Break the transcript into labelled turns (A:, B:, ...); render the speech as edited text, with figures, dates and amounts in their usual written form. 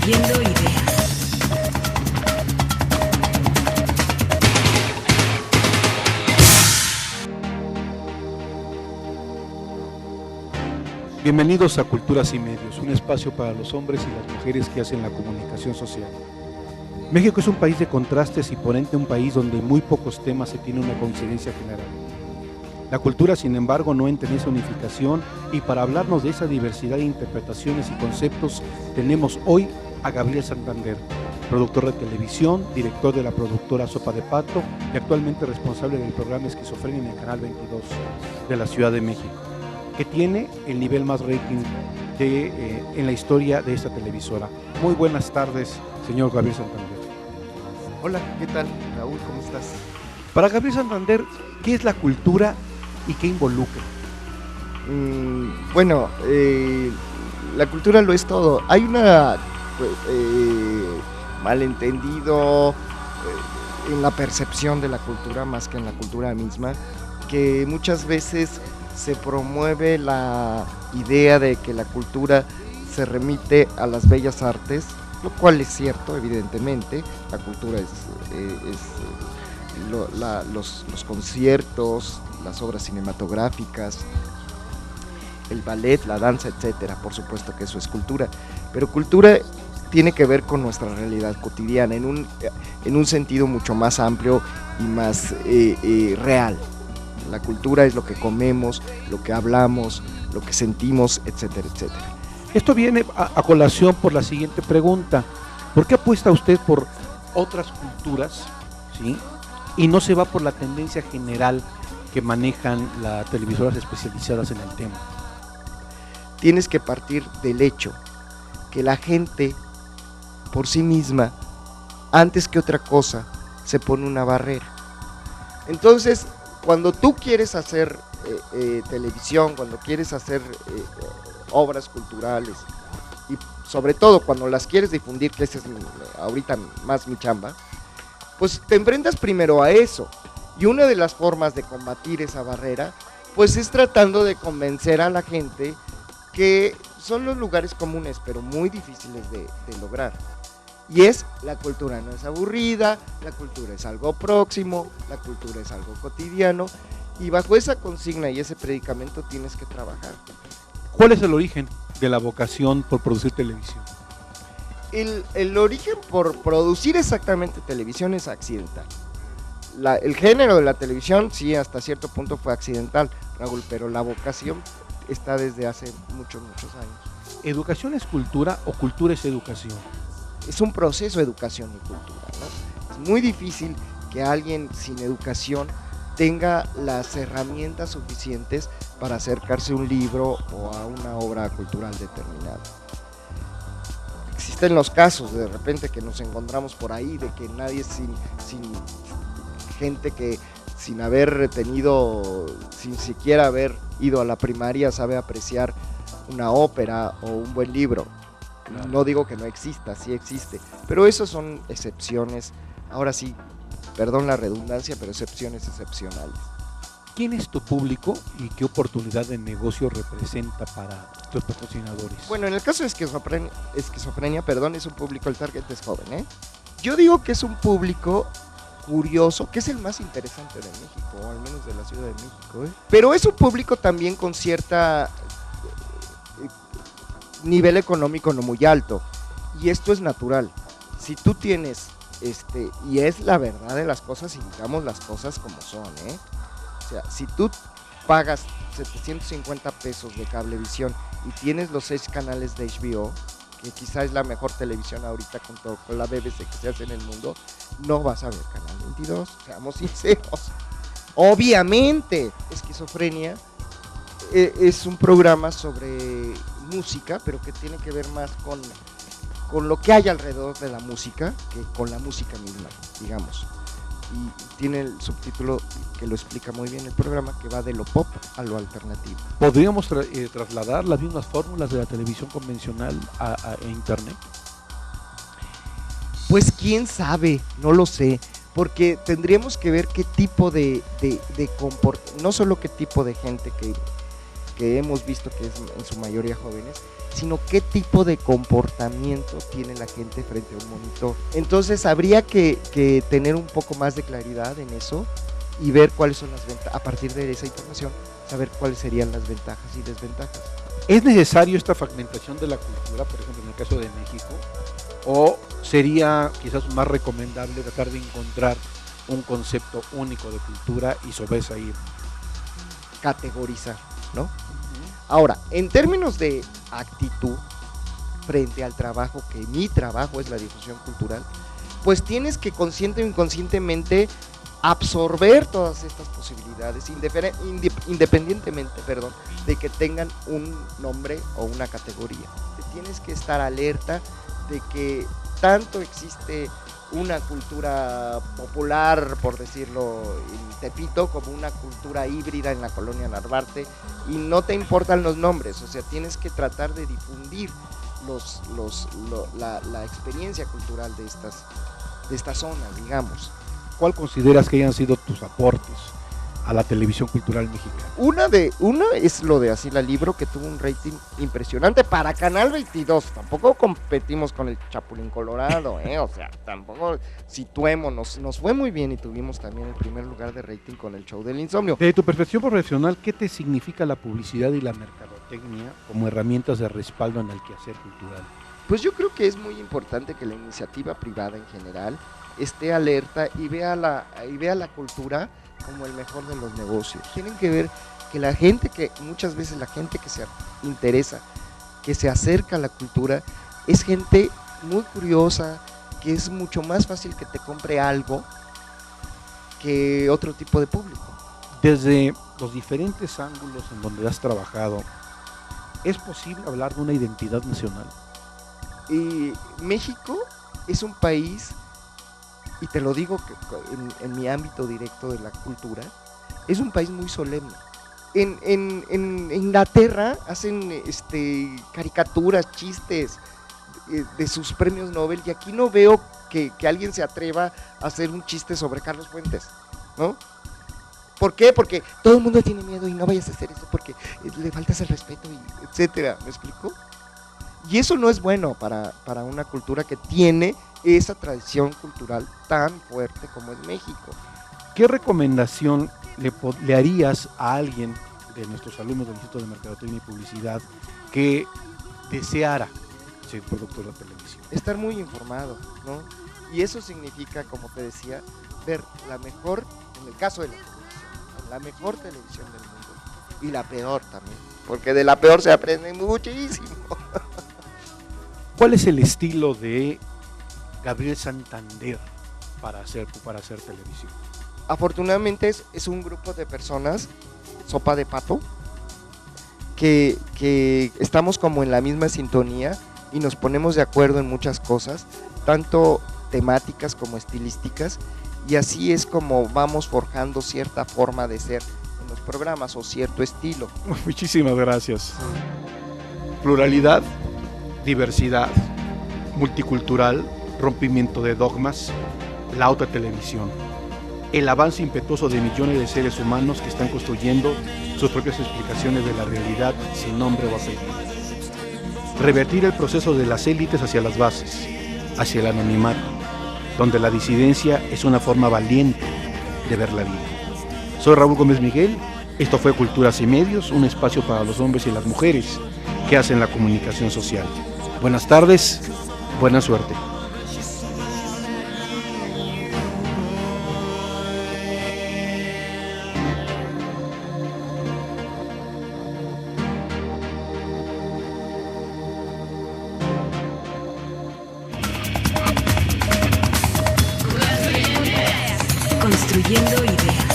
A: Construyendo ideas.
B: Bienvenidos a Culturas y Medios, un espacio para los hombres y las mujeres que hacen la comunicación social. México es un país de contrastes y por ende un país donde en muy pocos temas se tiene una coincidencia general. La cultura, sin embargo, no entra en esa unificación, y para hablarnos de esa diversidad de interpretaciones y conceptos tenemos hoy a Gabriel Santander, productor de televisión, director de la productora Sopa de Pato y actualmente responsable del programa Esquizofrenia en el Canal 22 de la Ciudad de México, que tiene el nivel más rating en la historia de esta televisora. Muy buenas tardes, señor Gabriel Santander.
C: Hola, ¿qué tal, Raúl? ¿Cómo estás?
B: Para Gabriel Santander, ¿qué es la cultura y qué involucra?
C: Bueno, la cultura lo es todo. Hay una malentendido en la percepción de la cultura más que en la cultura misma, que muchas veces se promueve la idea de que la cultura se remite a las bellas artes, lo cual es cierto, evidentemente. La cultura los conciertos, las obras cinematográficas, el ballet, la danza, etcétera. Por supuesto que eso es cultura, pero cultura tiene que ver con nuestra realidad cotidiana en un sentido mucho más amplio y más real. La cultura es lo que comemos, lo que hablamos, lo que sentimos, etcétera, etcétera.
B: Esto viene a colación por la siguiente pregunta. ¿Por qué apuesta usted por otras culturas, ¿sí?, y no se va por la tendencia general que manejan las televisoras especializadas en el tema?
C: Tienes que partir del hecho que la gente por sí misma, antes que otra cosa, se pone una barrera. Entonces, cuando tú quieres hacer televisión, cuando quieres hacer obras culturales, y sobre todo cuando las quieres difundir, que esa es ahorita más mi chamba, pues te enfrentas primero a eso. Y una de las formas de combatir esa barrera, pues es tratando de convencer a la gente que son los lugares comunes, pero muy difíciles de lograr. Y es, la cultura no es aburrida, la cultura es algo próximo, la cultura es algo cotidiano, y bajo esa consigna y ese predicamento tienes que trabajar.
B: ¿Cuál es el origen de la vocación por producir televisión?
C: El origen por producir exactamente televisión es accidental. El género de la televisión sí, hasta cierto punto fue accidental, Raúl, pero la vocación está desde hace muchos años.
B: ¿Educación es cultura o cultura es educación?
C: Es un proceso de educación y cultura, ¿no? Es muy difícil que alguien sin educación tenga las herramientas suficientes para acercarse a un libro o a una obra cultural determinada. Existen los casos de repente que nos encontramos por ahí de que nadie sin gente que sin haber tenido, sin siquiera haber ido a la primaria, sabe apreciar una ópera o un buen libro. Claro. No digo que no exista, sí existe, pero esas son excepciones, ahora sí, perdón la redundancia, pero excepciones excepcionales.
B: ¿Quién es tu público y qué oportunidad de negocio representa para tus patrocinadores?
C: Bueno, en el caso de esquizofrenia, es un público, el target es joven, ¿eh? Yo digo que es un público curioso, que es el más interesante de México, o al menos de la Ciudad de México, ¿eh? Pero es un público también con cierta nivel económico no muy alto, y esto es natural. Si tú tienes, y es la verdad de las cosas, y digamos las cosas como son, ¿eh? O sea, si tú pagas 750 pesos de cablevisión y tienes los 6 canales de HBO, que quizá es la mejor televisión ahorita con la BBC que se hace en el mundo, no vas a ver Canal 22, seamos sinceros. Obviamente, Esquizofrenia es un programa sobre música, pero que tiene que ver más con lo que hay alrededor de la música que con la música misma, digamos. Y tiene el subtítulo que lo explica muy bien el programa, que va de lo pop a lo alternativo.
B: ¿Podríamos trasladar las mismas fórmulas de la televisión convencional a internet?
C: Pues quién sabe, no lo sé, porque tendríamos que ver qué tipo no solo qué tipo de gente que hemos visto que es en su mayoría jóvenes, sino qué tipo de comportamiento tiene la gente frente a un monitor. Entonces habría que tener un poco más de claridad en eso y ver cuáles son las ventajas, a partir de esa información, saber cuáles serían las ventajas y desventajas.
B: ¿Es necesario esta fragmentación de la cultura, por ejemplo, en el caso de México? ¿O sería quizás más recomendable tratar de encontrar un concepto único de cultura y sobre eso ir?
C: Categorizar, ¿no? Ahora, en términos de actitud frente al trabajo, que mi trabajo es la difusión cultural, pues tienes que consciente o inconscientemente absorber todas estas posibilidades, independientemente, de que tengan un nombre o una categoría. Tienes que estar alerta de que tanto existe una cultura popular, por decirlo, en Tepito, como una cultura híbrida en la colonia Narvarte, y no te importan los nombres, o sea, tienes que tratar de difundir la experiencia cultural de estas zonas, digamos.
B: ¿Cuál consideras que hayan sido tus aportes a la televisión cultural mexicana?
C: Una es lo de Así la Libro, que tuvo un rating impresionante para Canal 22. Tampoco competimos con el Chapulín Colorado, o sea, tampoco situémonos. Nos fue muy bien y tuvimos también el primer lugar de rating con el Show del Insomnio.
B: Desde tu percepción profesional, ¿qué te significa la publicidad y la mercadotecnia como herramientas de respaldo en el quehacer cultural?
C: Pues yo creo que es muy importante que la iniciativa privada en general esté alerta y vea la cultura como el mejor de los negocios. Tienen que ver que muchas veces la gente que se interesa, que se acerca a la cultura, es gente muy curiosa, que es mucho más fácil que te compre algo que otro tipo de público.
B: Desde los diferentes ángulos en donde has trabajado, ¿es posible hablar de una identidad nacional?
C: México es un país, y te lo digo en mi ámbito directo de la cultura, es un país muy solemne. En Inglaterra hacen caricaturas, chistes de sus premios Nobel, y aquí no veo que alguien se atreva a hacer un chiste sobre Carlos Fuentes, ¿no? ¿Por qué? Porque todo el mundo tiene miedo y no vayas a hacer eso porque le faltas el respeto, y etcétera, ¿me explico? Y eso no es bueno para una cultura que tiene esa tradición cultural tan fuerte como es México.
B: ¿Qué recomendación le harías a alguien de nuestros alumnos del Instituto de Mercadotecnia y Publicidad que deseara ser productor de televisión?
C: Estar muy informado, ¿no? Y eso significa, como te decía, ver la mejor, en el caso de la televisión, la mejor televisión del mundo, y la peor también, porque de la peor se aprende muchísimo.
B: ¿Cuál es el estilo de Gabriel Santander para hacer televisión?
C: Afortunadamente es un grupo de personas, sopa de pato, que estamos como en la misma sintonía y nos ponemos de acuerdo en muchas cosas, tanto temáticas como estilísticas, y así es como vamos forjando cierta forma de ser en los programas o cierto estilo.
B: Muchísimas gracias. Pluralidad, diversidad, multicultural, rompimiento de dogmas, la otra televisión, el avance impetuoso de millones de seres humanos que están construyendo sus propias explicaciones de la realidad sin nombre o apellido. Revertir el proceso de las élites hacia las bases, hacia el anonimato, donde la disidencia es una forma valiente de ver la vida. Soy Raúl Gómez Miguel, esto fue Culturas y Medios, un espacio para los hombres y las mujeres que hacen la comunicación social. Buenas tardes, buena suerte.
A: Construyendo ideas.